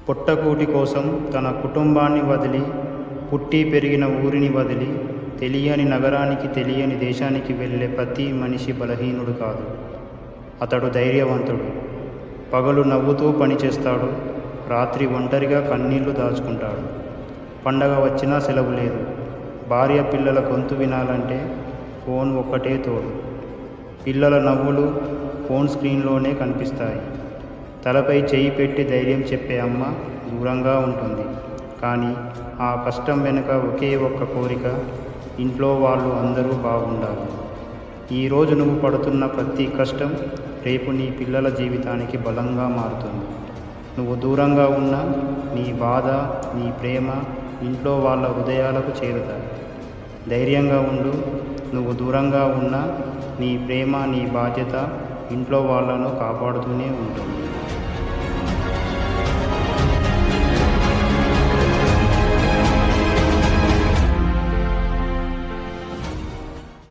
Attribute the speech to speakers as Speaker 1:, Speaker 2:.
Speaker 1: పొట్టకూటి కోసం తన కుటుంబాన్ని వదిలి, పుట్టి పెరిగిన ఊరిని వదిలి, తెలియని నగరానికి తెలియని దేశానికి వెళ్ళే ప్రతి మనిషి బలహీనుడు కాదు. అతడు ధైర్యవంతుడు. పగలు నవ్వుతూ పనిచేస్తాడు, రాత్రి ఒంటరిగా కన్నీళ్లు దాచుకుంటాడు. పండగ వచ్చినా సెలవు లేదు. భార్య పిల్లల గొంతు వినాలంటే ఫోన్ ఒక్కటే తోడు. పిల్లల నవ్వులు ఫోన్ స్క్రీన్లోనే కనిపిస్తాయి. తలపై చేయి పెట్టి ధైర్యం చెప్పే అమ్మ దూరంగా ఉంటుంది. కానీ ఆ కష్టం వెనుక ఒకే ఒక్క కోరిక, ఇంట్లో వాళ్ళు అందరూ బాగుండాలి. ఈరోజు నువ్వు పడుతున్న ప్రతి కష్టం రేపు నీ పిల్లల జీవితానికి బలంగా మారుతుంది. నువ్వు దూరంగా ఉన్నా నీ బాధ, నీ ప్రేమ ఇంట్లో వాళ్ళ హృదయాలకు చేరుతాయి. ధైర్యంగా ఉండు. నువ్వు దూరంగా ఉన్నా నీ ప్రేమ, నీ బాధ్యత ఇంట్లో వాళ్ళను కాపాడుతూనే ఉంటుంది.